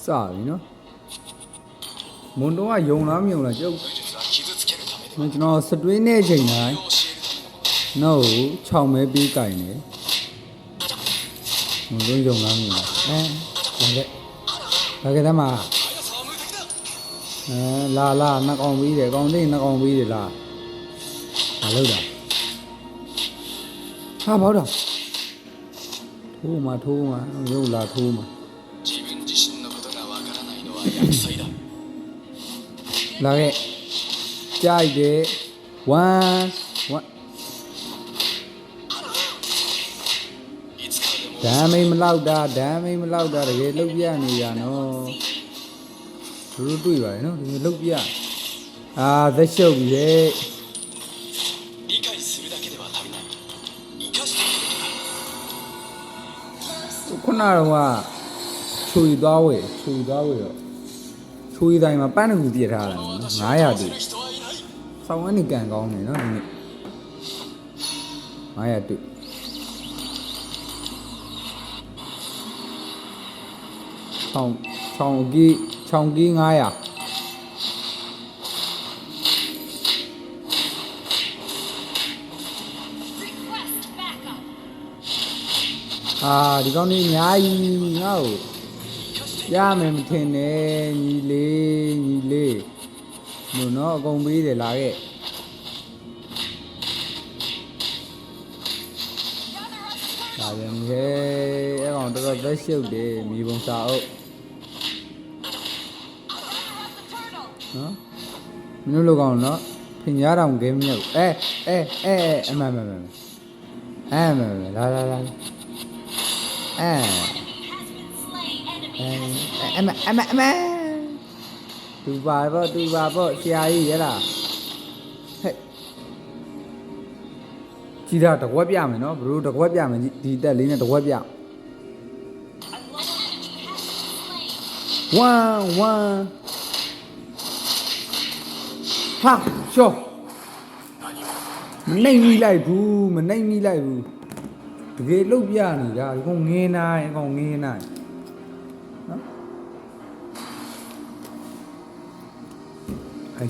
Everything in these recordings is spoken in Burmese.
စပြီနော်မွန်တော့ကယုံလားမယုံလားကျုပ်ကျွန်တော်စတွင်းနေချိန်တိုင်းနော်6မဲပြီးကြိုင်တယ်မွန်တော့ယုံလားမယုံလားဘာကဲတမလာနှစ်ကောင်ပြီးတယ်ကောင်သိနှစ်ကောင်ပြီးတယ်လားမလုပ်တာဟာဘောတော့ထိုးမှာရုပ်လာထိုးမှာလာခဲ့ကြိုက်တယ်1ဒမ်းမိန်မလောက်တာတကယ်လုတ်ပြနေတာနော်တို့တွေ့ပါတယ်နော်ဒီလုတ်ပြသက်ရှုပ်ပြီလေခုနကတော့ချွေသွားဝယ်တော့ချွေတိုင်းမှာပန်းတကူပြစ်ထားတာနော်900တူဆောင်းဝန်းနေကန်ကောင်းတယ်နော်ဒီနေ့900တူချောင်းကြီး900ဒီကောင်းကြီးအများကြီးငါ့ကိုရမယ်မထင်နဲ့ညီလေးလို့နော်အကုန်ပေးတယ်လာခဲ့ဒါပြန်ခဲ့အဲ့ကောင်တော်သက်ရှုပ်တယ်မြေပုံစာအုပ်နော်မင်းတို့လိုကောင်နော်ဖင်ကြားတောင်ဂိမ်းမြောက်အမှန်လာတူပါပေါ့ဆရာကြီးရလားဟဲ့ကြီးတာတကွက်ပြမယ်နော်ဘရိုတကွက်ပြမယ်ဒီတက်လေးနဲ့တကွက်ပြ1ဟာရှော့မနှိမ့်မိလိုက်ဘူးတကယ်လုတ်ပြနေတာဒီကောင်ငင်းနိုင်နော်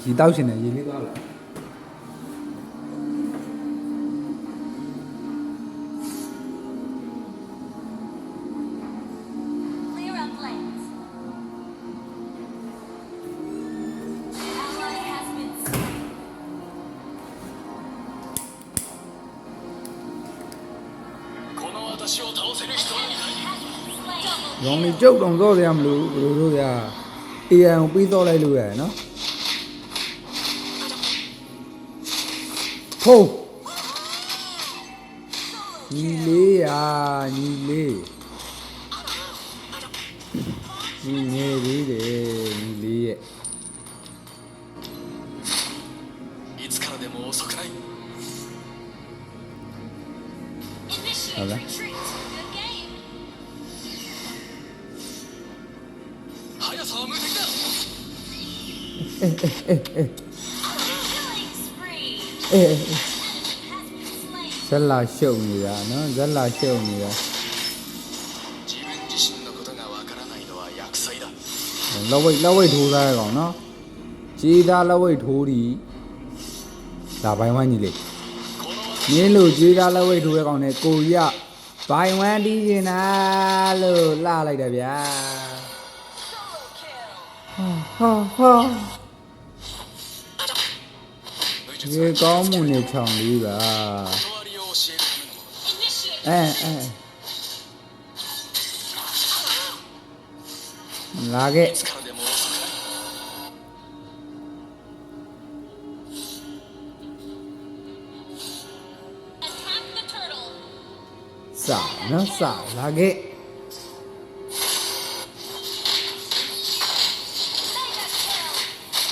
ရီတောက်ရှင်နေရေလေးသွားလာရောင်လေးကျုပ်တော့တော့ရမလို့ဘယ်လိုလုပ်ရ AI ကိုပြီးတော့လိုက်လို့ရတယ်နော်ဖုန်းညီလေးငယ်လေးတယ်ညီလေးရဲ့ဟုတ်လားဇက်လာရှုပ်နေတာနော်လဝိတ်ထိုးသားရကောင်နော်ခြေသားလဝိတ်ထိုးဒီဒါဘိုင်ဝမ်းကြီးလေမြင်းလို့ခြေသားလဝိတ်ထိုးရကောင်နဲ့ကိုရဘိုင်ဝမ်းတီးနေတာလို့လှလိုက်တယ်ဗျာဟာဒီကောင်းမှုနဲ့ချောင်းလေးပါလာခဲ့စာလာခဲ့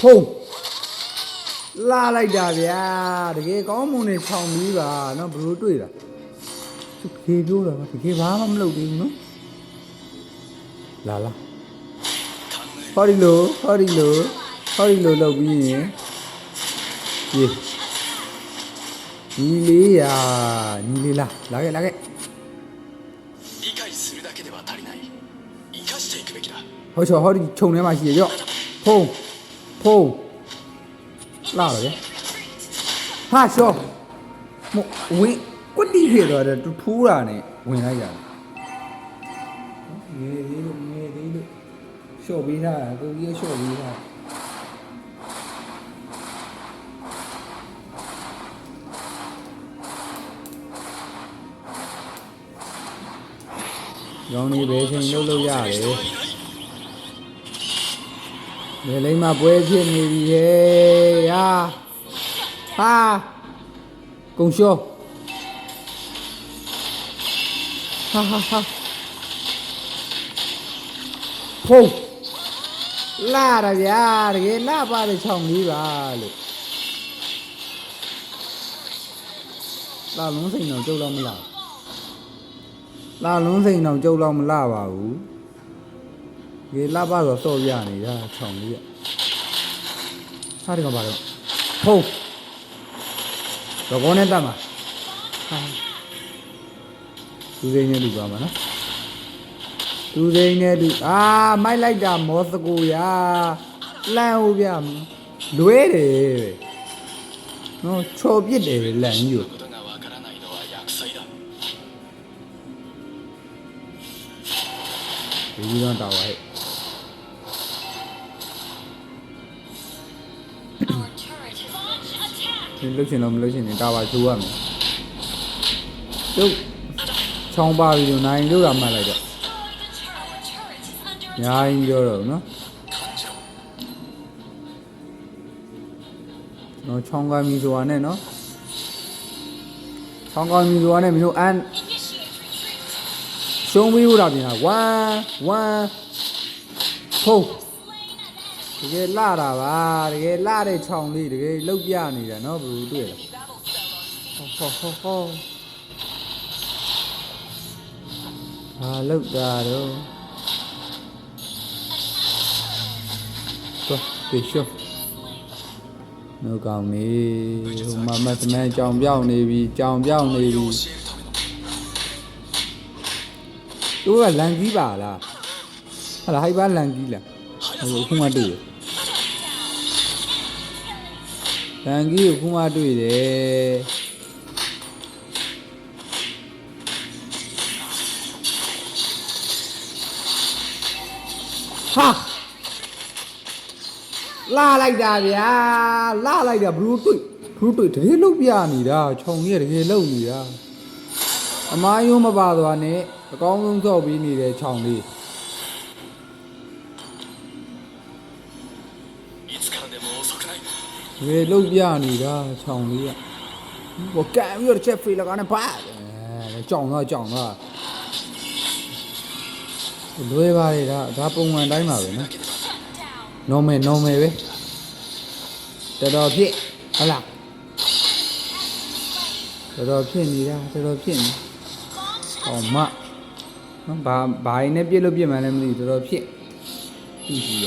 ဖုန်းလာလိုက်တာဗျာတကယ်ကောင်းမွန်နေချောင်းပြီးပါနော်ဘလို့တွေ့တာသူခေပြောတာတကယ်ဘာမှမလုပ်သေးဘူးနော်လာဟောဒီလိုလုပ်ပြီးရင်ညီလေးလားလာခဲ့ ဟောချောဟောဒီခြုံထဲမှာရှိရရော့ဖုံးလာပါလေဟာရှော့မဝင်ကွတ်တီဖြစ်သွားတယ်သူဖူးတာနဲ့ဝင်လိုက်ရတယ်ငယ်သေးလို့ရှော့ပေးထားတာကိုကြီးရှော့ပေးထားရောင်းနေပဲချင်းလှုပ်လို့ရတယ်လေလိမ့်မပွဲဖြစ်နေပြီဟဲ့ဟာကုံရှော့ဟာဖုံးလာရဗျာတကယ်လာပါလေချောင်းလေးပါလို့လာလုံးစိန်တော့ကျုပ်တော့မလာလာလုံးစိန်တော့ကျုပ်တော့မလာပါဘူးဒီလာပါတော့စော့ပြနေတာချောင်းလေးဟာဒီကပါတော့ဖုံးတော့ကောနဲ့တတ်မှာသူစိန်နဲ့လူပါမှာနော်သူစိန်နဲ့သူမိုက်လိုက်တာမောစကိုရလန့်ဦးပြလွဲတယ်နော်ချော်ပြစ်တယ်လန့်ကြီးကိုဒီလိုတော့ဟဲ့ဒီလုတ်ချင်တော့မလုတ်ချင်နေတာပါချိုးရမယ်ကျုပ်ချောင်းပါပြီလို့နိုင်လို့ရမှလိုက်တော့ညာရင်ပြောတော့နော်ချောင်းကမီဆိုတာနဲ့နော်ချောင်းကမီဆိုတာနဲ့မျိုးအန်ရှုံးပြီးလို့တာပြင်တာ1ဖုံးတကယ်လာတာပါတကယ်လာတဲ့ချောင်းလေးတကယ်လှုပ်ပြနေတာနော်ဘယ်လိုတွေ့လဲဟောဟာလောက်တာတော့သွားပြေရှော့နှုတ်ကောင်းနေဟိုမှာမတ်မန်ကြောင်ပြောင်းနေပြီသူကလန်ကြီးပါလားဟာဟိုက်ပါလန်ကြီးလားဟိုခုမှတွေ့ရလန်ကြီးကိုခုမှတွေ့တယ်ဟာလာလိုက်တာဗျာလာလိုက်တာဘလူးတွေ့တကယ်လုတ်ပြနေတာခြုံကြီးတကယ်လုတ်နေတာအမားယုံမပါသွားနဲ့အကောင်းဆုံးစော့ပြီးနေတဲ့ခြောင်လေးတကယ်လုတ်ပြနေတာခြောင်လေးကဘောကန်ပြီးတော့ချက်ဖေးလာကနေပါကြောင်တော့လွဲပါလေဒါပုံမှန်တိုင်းပါပဲနော် normal ပဲတော်ဖြစ်ဟုတ်လားတော်ဖြစ်နေတာတော်ဖြစ်နေဟောမနော်ဘာရင်းနဲ့ပြစ်လို့ပြစ်မှန်းလည်းမသိဘူးတော်ဖြစ်သူ့ကြီးရ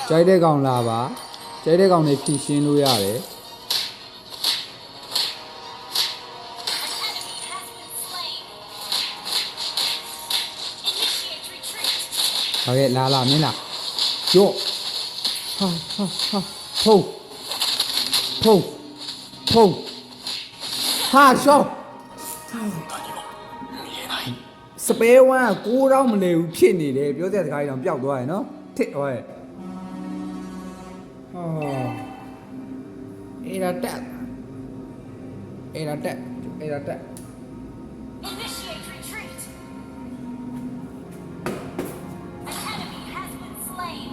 ကြိုက်တဲ့ကောင်လာပါကြိုက်တဲ့ကောင်တွေဖြည့်ရှင်းလို့ရတယ်ဟုတ်ကဲ့လာမင်းလားကြော့ဟာဖုံးဟာရှော့စပယ်ဝမ်း9တောင်းမလဲဘူးဖြစ်နေတယ်ပြောတဲ့စကားကြီးတော့ပျောက်သွားရယ်နော်ထစ်သွားရယ်အဲ့ဒါတက် Initiate retreat. An enemy has been slain.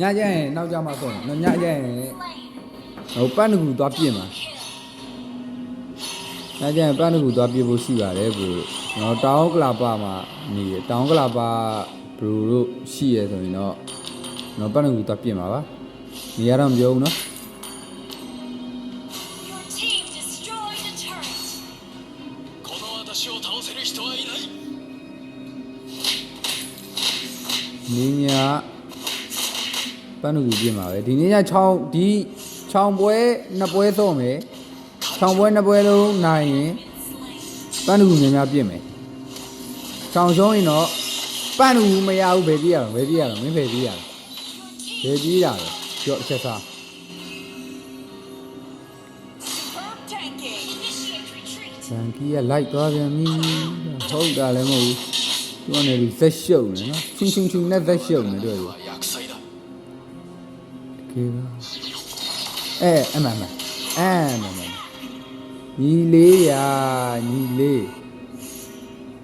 ညကျရင်နောက်ကြမှာဆုံးနော်ညကျရင် Slain. ဟိုပန်းတကူသွားပြင်မှာညကျရင်ပန်းတကူသွားပြင်ဖို့ရှိပါတယ်ဘို့နော်တောင်ကလာပါမှာနေတယ်တောင်ကလာပါဘို့တို့ရှိရဆိုရင်တော့နော်ပန်းတကူသွားပြင်မှာပါနေရတော့မပြောဘူးနော် Your team destroyed a turret. この私を倒せる人はいない。 နင်းညာ ပန်းနူကြီးပြင်ပါပဲဒီနေ့က6ဒီ6ပွဲ2ပွဲသုံးမယ်6ပွဲ2ပွဲလုံးနိုင်ရင်ပန်းနူကြီးများပြင်မယ်6ရှုံးရင်တော့ပန်းနူမရဘူးဘယ်ပြေးရမလဲမင်းဘယ်ပြေးရလဲဘယ်ပြေးရလဲကြော့အချက်စား Superb tanking. Initiate retreat. ဇန်ကီကလိုက်သွားပြန်ပြီဟုတ်တာလည်းမဟုတ်ဘူးသူကနေပြီးသက်ရှုပ်နေနော်ချင်းနဲ့သက်ရှုပ်နေတွေ့ပြီ は厄災だ ကေပါအမညီလေးရာညီလေး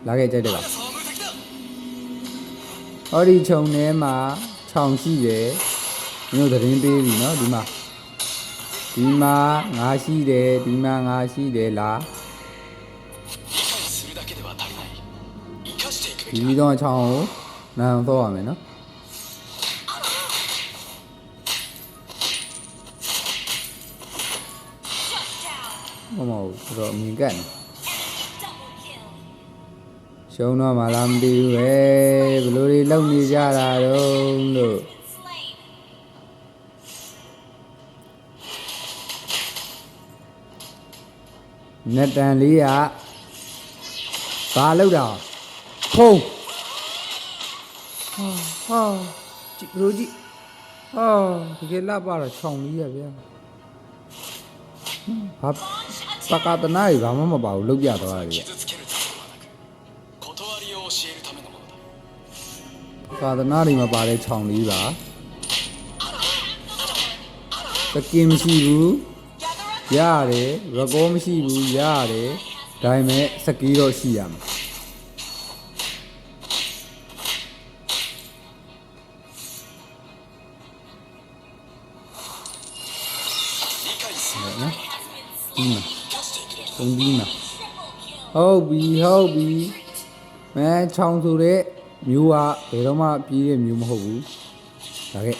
လာခဲ့ကြိုက်တယ်လား 速さは無敵だ ဟောဒီခြုံထဲမှာခြောင်ရှိတယ်မင်းတို့သတင်းပေးပြီနော်ဒီမှာငါရှိတယ်ဒီမှာငါရှိတယ်လား 理解するだけでは足りない生かしていくべ ဒီ き ပြီး だ တော့ခြောင်ကိုနာအောင်တော့ရမယ်နော် Shut down. မဟုတ်ဘူးတော့အမြင်ကတ်နေ Enemy double kill. ရှုံးတော့မှလားမသိဘူးပဲဘယ်လိုတွေလုပ်နေကြတာတော့လို့ Slain. နက်တန်လေးကဘာလုပ်တာဖုံးဟာကြည့်ဘရိုကြီးဟာတကယ်လာပါတော့ခြောင်လေးရဗျာဟာ Launch ပ attack. ကာတနာကြီးဘာမှမပါဘူးလုတ်ပြသွားတယ်ဗျ 傷つけるためではなく断りを教えるためのものだ ပကာတနာတွေမှာပါတဲ့ခြောင်လေးပါတကင်းမရှိဘူး Gather up. ရတယ်ရကောမရှိဘူးရတယ်ဒါပေမဲ့စကီးတော့ရှိရမှာ 理解する နော် Has been ဒီ slain. မှာ 生かしていくべきだ ပုံဒီမှာ Triple kill. ဟုတ်ပြီမဲချောင်းဆိုတဲ့မျိုးကဘယ်တော့မှပြေးတဲ့မျိုးမဟုတ်ဘူးလာခဲ့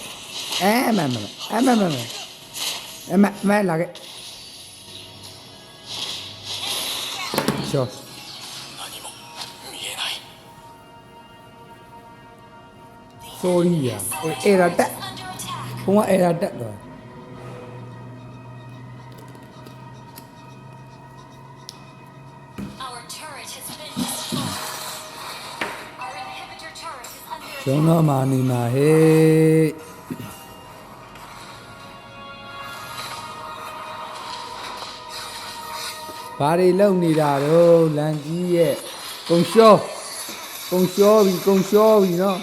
မလာခဲ့ရှော့ 何も見えない sorry ရအဲ့ဒါတက် Under attack. ဘုံကအဲ့ဒါတက်တော့ Our turret has been destroyed. Our inhibitor turret is under ရုံ attack. တော့မာနေမှာဟေးဘာတွေလုံနေတာတော့လန်ကြီးရဲ့ကုံလျှောပြီနော်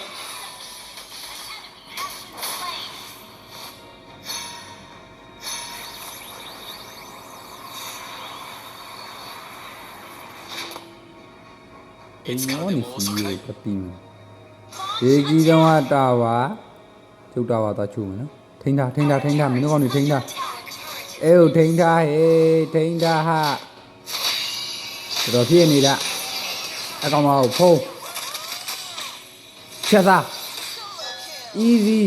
いつからでも遅くない ကတိမရေကြီးတော့တာဝါကျုပ်တာဝါသွားချိုးမယ်နော်ထိန်းထားမင်းတို့ကောင်နေထိန်းထားအဲကိုထိန်းထားဟေးထိန်းထားဟာတော်ဖြစ်နေတာအကောင်မကိုဖုံးချက်သား easy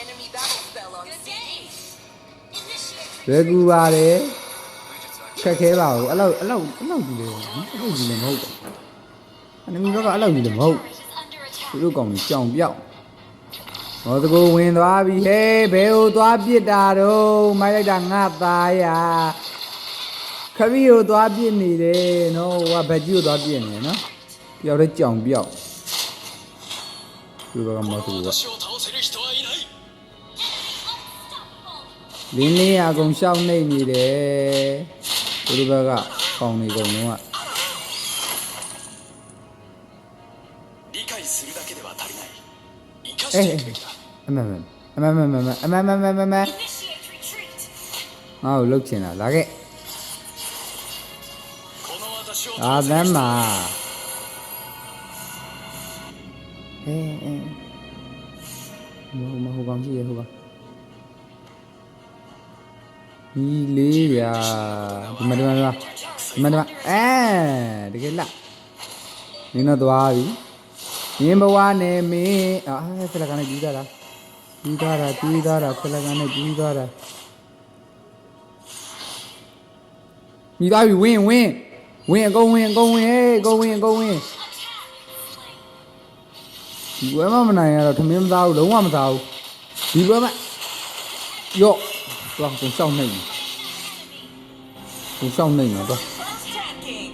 Enemy battle spell on scene. Initiate ဘယ်ကူပါတယ်ခက်ခဲပါဘူးအဲ့လောက်ကြီးလေမဟုတ်ဘူးအနမီဘက်ကအဲ့လောက်ကြီးလေမဟုတ် turret is under attack. သူတို့ကောင်ကြီးကြောင်ပြောက်မော်စကိုဝင်သွားပြီဟေးဘယ်ကိုသွားပစ်တာတော့မိုက်လိုက်တာငါသားရခရီးကိုသွားပစ်နေတယ်နော်ဟိုကဘက်ကြီးကိုသွားပစ်နေတယ်နော်တယောက်တည်းကြောင်ပြောက်သူတို့ကမော်စကိုက 私を倒せる人はいない Unstoppable. လင်းလေးအကုန်ရှောက်နေနေတယ်သူတို့ဘက်ကကောင်းနေကုန်လုံးက 理解するだけでは足りない生かし အေး ていくべきだ အမ Initiate retreat. ငါ့ကိုလှုပ်ချင်တာလာခဲ့ この私を အာ 倒 သ せる မ်း 人 မာ は မဟုတ်ပါဘူးကြည့်ရဟုတ်ပါဒီလေးရာဒီမှာအဲတကယ်လားနင်းတော့သွားပြီမင်းဘဝနဲ့မင်းဖလကနေပြီးသွားတာဖလကနေပြီးသွားတာမိသားပြီဝင်းအကုန်ဝင်းဒီဝဲမနိုင်ရတော့ထမင်းမသားဘူးလုံးဝမသားဘူး ဒီဘက်မှာယော့တော့ကိုရှောင်းနေပြီကိုရှောင်းနေမှာတော့ Attacking.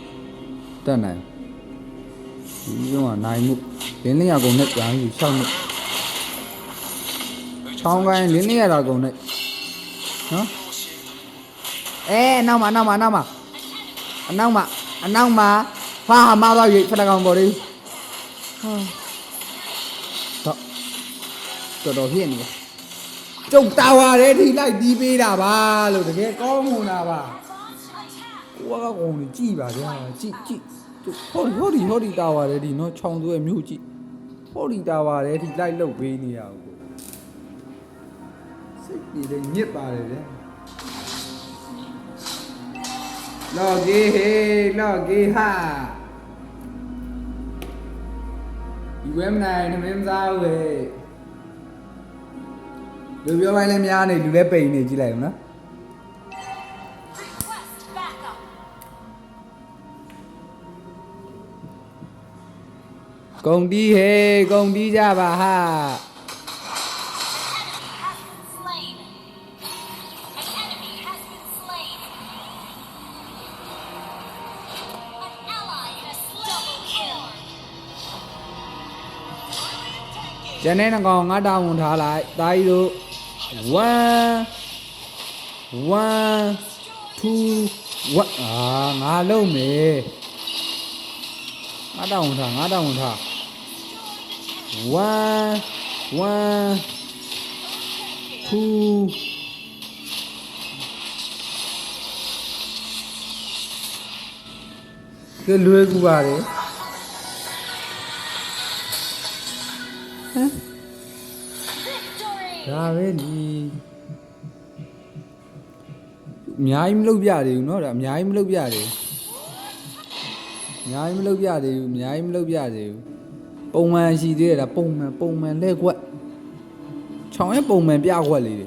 တက်နိုင်ဒီရောနိုင်မှုလင်းလေးရကုန်နဲ့ကြာယူရှောင်းနေချောင်းကိုင်းလင်းလေးရတာကုန်နဲ့နော်နောက်မှာဟာမှာတော့ရိတ်ဖက်ကောင်ပေါ်လေးဟာတော်ဖြစ်နေကျုပ်တာဝါတဲ့ထိလိုက်ပြီးပေးတာပါလို့တကယ်ကောင်းမွန်တာပါကိုကကောင်ကြီးကြည်ပါဗျာကြည်ဟောဒီတာဝါတဲ့ဒီနော်ခြောင်သွဲမြို့ကြည့်ဟောဒီတာဝါတဲ့ထိလိုက်လုတ်ပေးနေရဘူးစိတ်ကြီးလည်းညစ်ပါတယ်ဗျာလော်ဂေးဟာဒီဝဲမနိုင်နမင်းစားဝဲလူပြောပိုင်းလည်းများနေလူလည်းပိန်နေကြည့်လိုက်အောင်နော် Request backup. ကုန်တီးဟေးကုန်တီးကြပါဟာ An enemy has been slain. An ally has double kill. ကျန်တဲ့နှကောင်ငါတောင်းဝန်ထားလိုက်တာကြီးတို့1 2 1ငါလုံးမယ်ငါတောင်းဝန်ထား1 1 2 ကဲလွယ်ကူပါတယ်ဟမ် Victory. ဒါပဲဒီအများကြီးမလုပ်ပြသေးဘူးเนาะဒါအများကြီးမလုပ်ပြသေးဘူးပုံမှန်ရှိသေးတယ်ဒါပုံမှန်လဲကွက်ချောင်းရဲ့ပုံမှန်ပြကွက်လေးတွေ